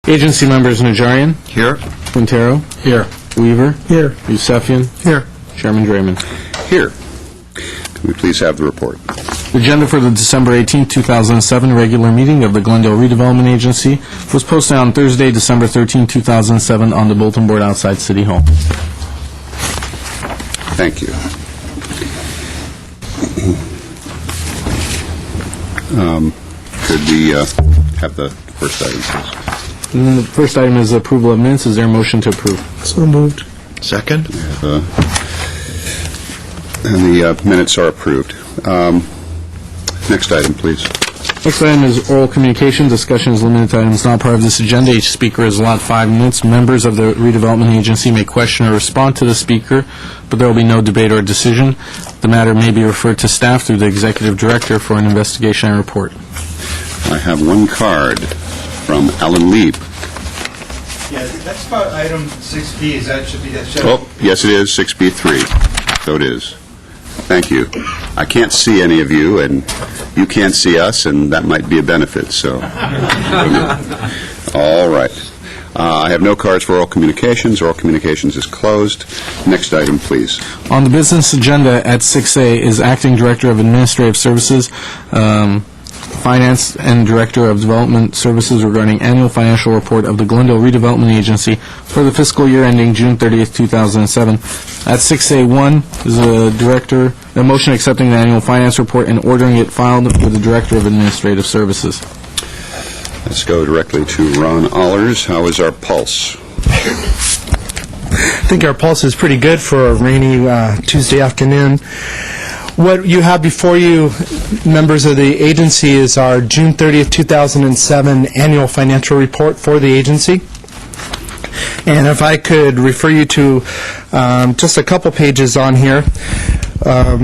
Agency members: Najarian. Here. Quintero. Here. Weaver. Here. Yusefian. Here. Chairman Draymond. Here. Can we please have the report? The agenda for the December 18, 2007 regular meeting of the Glendale Redevelopment Agency was posted on Thursday, December 13, 2007 on the bulletin board outside City Hall. Thank you. Could we have the first item, please? And then the first item is approval of minutes. Is there a motion to approve? So moved. Second. And the minutes are approved. Next item, please. Next item is oral communication. Discussion is limited to items not part of this agenda. Each speaker is allowed 5 minutes. Members of the redevelopment agency may question or respond to the speaker, but there will be no debate or decision. The matter may be referred to staff through the executive director for an investigation and report. I have one card from Alan Lieb. Yeah, that's about item 6B. Is that should be that? Oh, yes, it is, 6B3. So it is. Thank you. I can't see any of you, and you can't see us, and that might be a benefit, so. All right. I have no cards for oral communications. Oral communications is closed. Next item, please. On the business agenda at 6A is Acting Director of Administrative Services, Finance, and Director of Development Services regarding annual financial report of the Glendale Redevelopment Agency for the fiscal year ending June 30th, 2007. At 6A1 is a motion accepting the annual finance report and ordering it filed with the Director of Administrative Services. Let's go directly to Ron Allers. How is our pulse? I think our pulse is pretty good for a rainy Tuesday afternoon. What you have before you, members of the agency, is our June 30th, 2007 annual financial report for the agency. And if I could refer you to just a couple pages on here.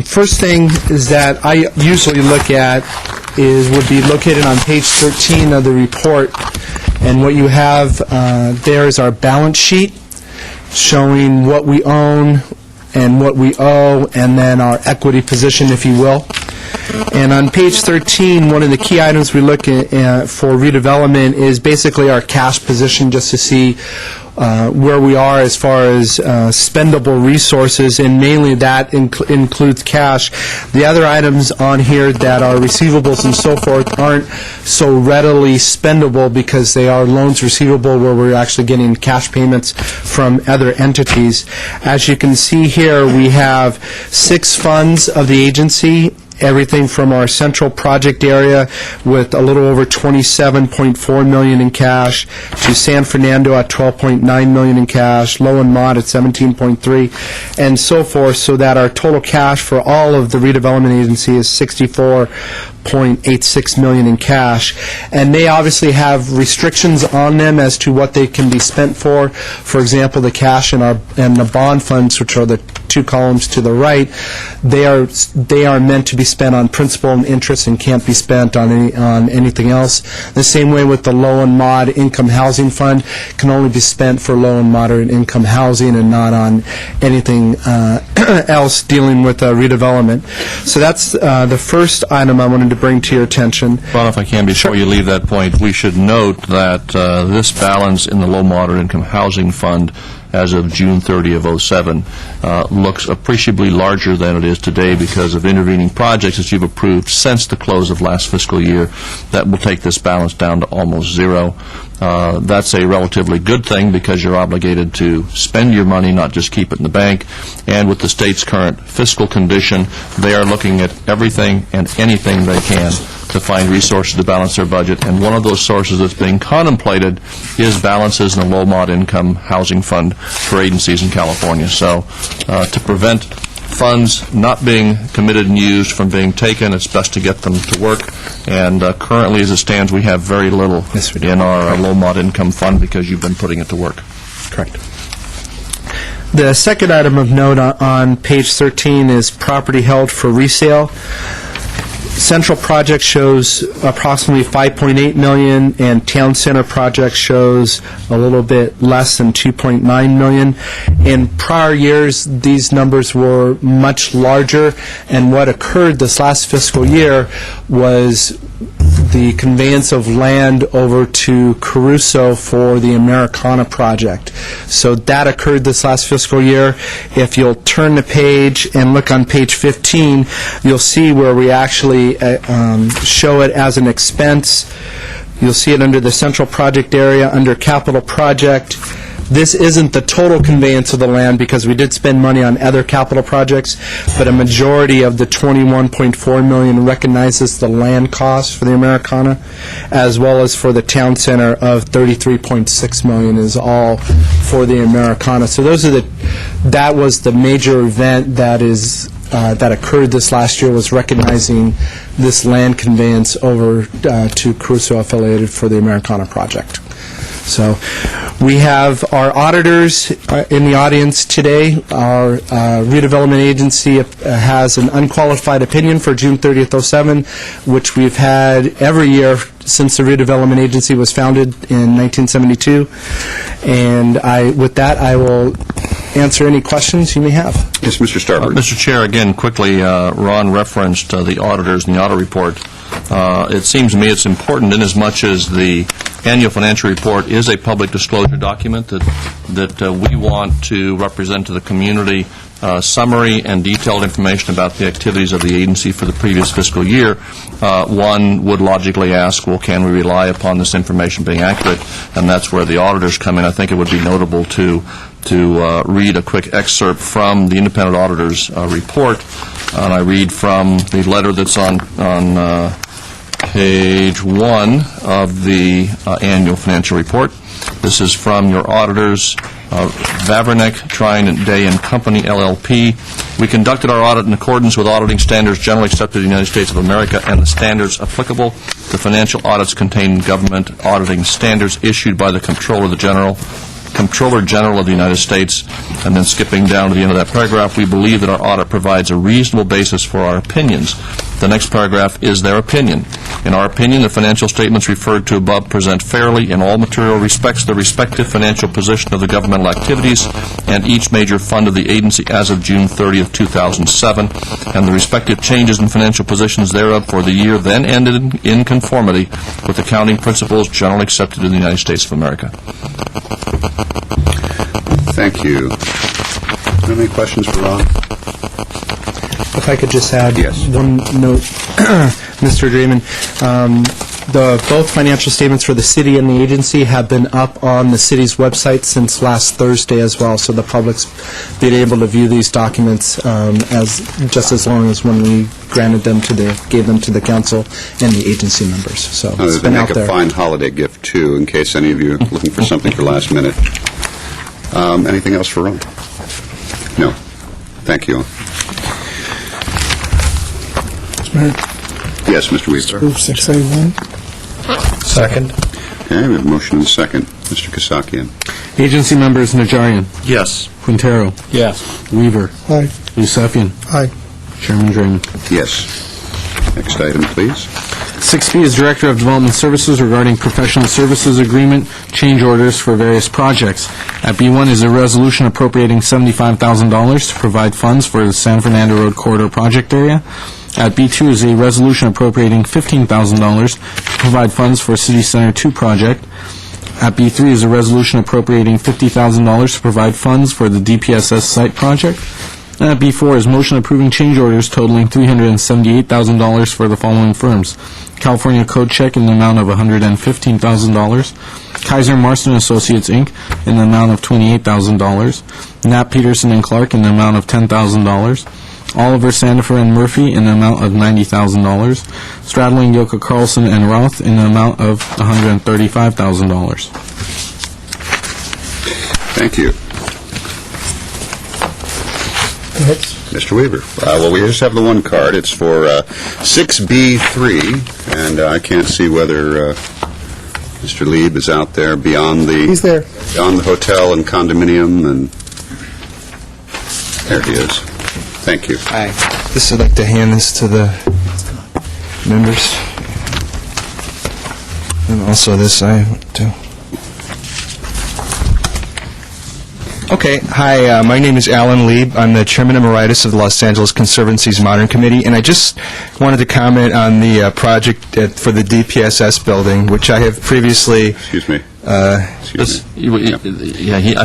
First thing is that I usually look at would be located on page 13 of the report. And what you have there is our balance sheet showing what we own and what we owe, and then our equity position, if you will. And on page 13, one of the key items we look at for redevelopment is basically our cash position, just to see where we are as far as spendable resources, and mainly that includes cash. The other items on here that are receivables and so forth aren't so readily spendable because they are loans receivable where we're actually getting cash payments from other entities. As you can see here, we have 6 funds of the agency. Everything from our central project area with a little over $27.4 million in cash, to San Fernando at $12.9 million in cash, Low and Mod at $17.3, and so forth, so that our total cash for all of the redevelopment agency is $64.86 million in cash. And they obviously have restrictions on them as to what they can be spent for. For example, the cash and the bond funds, which are the 2 columns to the right, they are meant to be spent on principal and interest and can't be spent on anything else. The same way with the low and mod income housing fund, can only be spent for low and moderate income housing and not on anything else dealing with redevelopment. So that's the first item I wanted to bring to your attention. Ron, if I can, before you leave that point, we should note that this balance in the low moderate income housing fund as of June 30 of 07 looks appreciably larger than it is today because of intervening projects that you've approved since the close of last fiscal year that will take this balance down to almost zero. That's a relatively good thing because you're obligated to spend your money, not just keep it in the bank. And with the state's current fiscal condition, they are looking at everything and anything they can to find resources to balance their budget, and one of those sources that's being contemplated is balances in the low-mod income housing fund for agencies in California. So to prevent funds not being committed and used from being taken, it's best to get them to work, and currently as it stands we have very little in our low-mod income fund because you've been putting it to work. Correct. The second item of note on page 13 is property held for resale. Central project shows approximately $5.8 million, and Town Center project shows a little bit less than $2.9 million. In prior years, these numbers were much larger, and what occurred this last fiscal year was the conveyance of land over to Caruso for the Americana project. So that occurred this last fiscal year. If you'll turn the page and look on page 15, you'll see where we actually show it as an expense. You'll see it under the central project area, under capital project. This isn't the total conveyance of the land because we did spend money on other capital projects, but a majority of the $21.4 million recognizes the land cost for the Americana, as well as for the town center of $33.6 million is all for the Americana. So that was the major event that occurred this last year, was recognizing this land conveyance over to Caruso affiliated for the Americana project. So we have our auditors in the audience today. Our redevelopment agency has an unqualified opinion for June 30th, 07, which we've had every year since the redevelopment agency was founded in 1972. And with that, I will answer any questions you may have. Yes, Mr. Starbird. Mr. Chair, again, quickly, Ron referenced the auditors and the audit report. It seems to me it's important inasmuch as the annual financial report is a public disclosure document that we want to represent to the community summary and detailed information about the activities of the agency for the previous fiscal year. One would logically ask, well, can we rely upon this information being accurate? And that's where the auditors come in. I think it would be notable to read a quick excerpt from the independent auditor's report. And I read from the letter that's on page 1 of the annual financial report. This is from your auditors, Vavernick, Trine, Day & Company, LLP. We conducted our audit in accordance with auditing standards generally accepted in the United States of America and the standards applicable. The financial audits contain government auditing standards issued by the Comptroller General of the United States. And then skipping down to the end of that paragraph, we believe that our audit provides a reasonable basis for our opinions. The next paragraph is their opinion. In our opinion, the financial statements referred to above present fairly in all material respects the respective financial position of the governmental activities and each major fund of the agency as of June 30th, 2007, and the respective changes in financial positions thereof for the year then ended in conformity with accounting principles generally accepted in the United States of America. Thank you. Do you have any questions for Ron? If I could just add Yes. one note, Mr. Draymond, both financial statements for the city and the agency have been up on the city's website since last Thursday as well, so the public's been able to view these documents just as long as when we gave them to the council and the agency members. So it's been out Make there. a fine holiday gift, too, in case any of you are looking for something for last minute. Anything else for Ron? No. Thank you. Yes, Mr. Weaver. Move 6A1. Second. Okay, we have a motion and a second. Mr. Kasakian. Agency members Najarian. Yes. Quintero. Yes. Weaver. Aye. Yusefian. Aye. Chairman Draymond. Yes. Next item, please. 6B is Director of Development Services regarding professional services agreement change orders for various projects. At B1 is a resolution appropriating $75,000 to provide funds for the San Fernando Road Corridor project area. At B2 is a resolution appropriating $15,000 to provide funds for City Center 2 project. At B3 is a resolution appropriating $50,000 to provide funds for the DPSS site project. And at B4 is motion approving change orders totaling $378,000 for the following firms: California Code Check in the amount of $115,000, Kaiser Marston Associates, Inc. in the amount of $28,000, Knapp Peterson and Clark in the amount of $10,000, Oliver Sandifer and Murphy in the amount of $90,000, Stradling, Yoka, Carlson, and Roth in the amount of $135,000. Thank you. Mr. Weaver. Well, we just have the one card. It's for 6B3, and I can't see whether Mr. Lieb is out there beyond He's there. beyond the hotel and condominium, and there he is. Thank you. I'd like to hand this to the members. And also this I want to... Okay. Hi, my name is Alan Lieb. I'm the Chairman Emeritus of the Los Angeles Conservancy's Modern Committee, and I just wanted to comment on the project for the DPSS building, which I have previously... Excuse me. I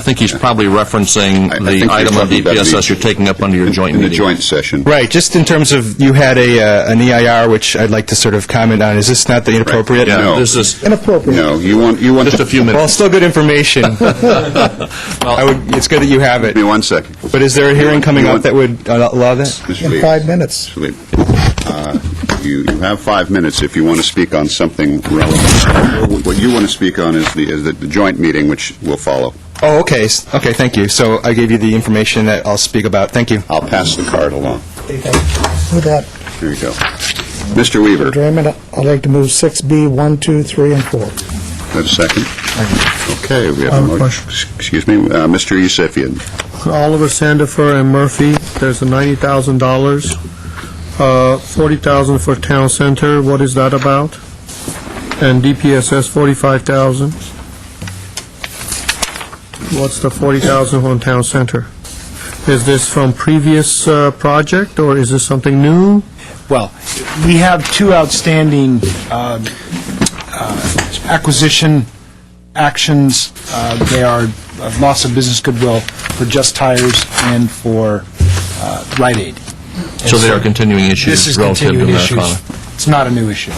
think he's probably referencing I the think item he's on talking about DPSS you're taking up under your joint In meeting. the joint session. Right, just in terms of, you had an EIR, which I'd like to sort of comment on. Is this not the inappropriate? Yeah, No. this is Inappropriate. No, you want just a few Well, minutes. still good information. It's good that you have it. Give me 1 second. But is there a hearing coming You up want- that would allow that? Mr. In Lee. 5 minutes. Mr. Lee. You have 5 minutes if you want to speak on something relevant. What you want to speak on is the joint meeting, which will follow. Oh, okay. Okay, thank you. So I gave you the information that I'll speak about. Thank you. I'll pass the card along. With that, Here you go. Mr. Weaver, adjournment, I'd like to move 6B, 1, 2, 3, and 4. have a second? Okay, we have I a have a motion. Excuse me, Mr. Yusefian. Oliver, Sandifer, and Murphy, there's a $90,000, $40,000 for town center, what is that about? And DPSS, $45,000. What's the $40,000 on town center? Is this from previous project, or is this something new? Well, we have two outstanding acquisition actions. They are loss of business goodwill for Just Tires and for Rite Aid. So they are continuing This issues is relative to continuing issues. Americana. It's not a new issue.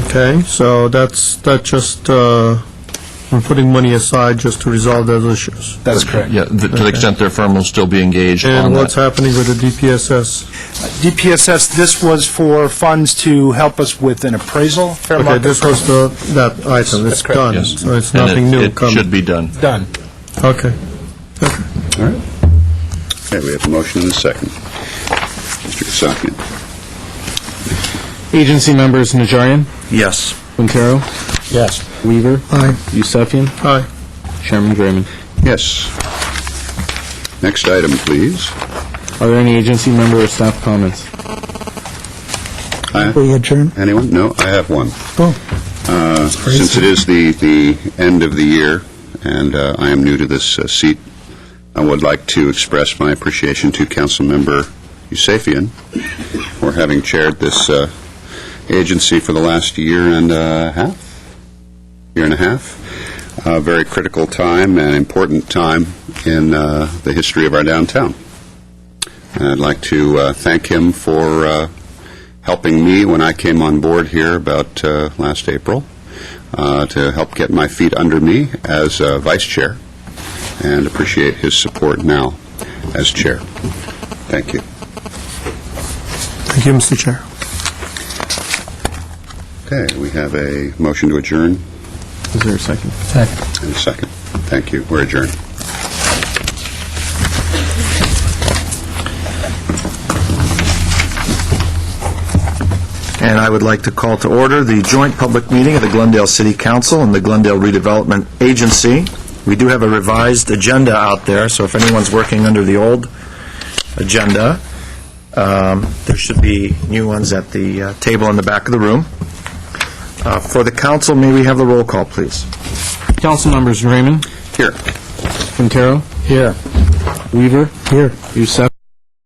Okay, so that's just, we're putting money aside just to resolve those issues. That's correct. Yeah, to the extent their firm will still be engaged on And what's that. happening with the DPSS? DPSS, this was for funds to help us with an appraisal. Fair Okay, market this was that item, it's That's correct. done, Yes. so it's And nothing new it coming. should be done. done. Okay. All right. Okay, we have a motion and a second. Mr. Yusefian. Agency members Najarian, Yes. Quintero, Yes. Weaver, Aye. Yusefian, Aye. Chairman Draymond. Yes. Next item, please. Are there any agency member or staff comments? We adjourn. Anyone? No, I have one. Oh. Since it is the end of the year, and I am new to this seat, I would like to express my appreciation to Councilmember Yusefian for having chaired this agency for the last year and a half. A very critical time and important time in the history of our downtown. And I'd like to thank him for helping me when I came on board here about last April to help get my feet under me as vice chair, and appreciate his support now as chair. Thank you. Thank you, Mr. Chair. Okay, we have a motion to adjourn Is there a second? and a second. Thank you. We're adjourned. And I would like to call to order the joint public meeting of the Glendale City Council and the Glendale Redevelopment Agency. We do have a revised agenda out there, so if anyone's working under the old agenda, there should be new ones at the table in the back of the room. For the council, may we have the roll call, please? Council members Draymond, Here. Quintero, Here. Weaver, Here. Yusefian,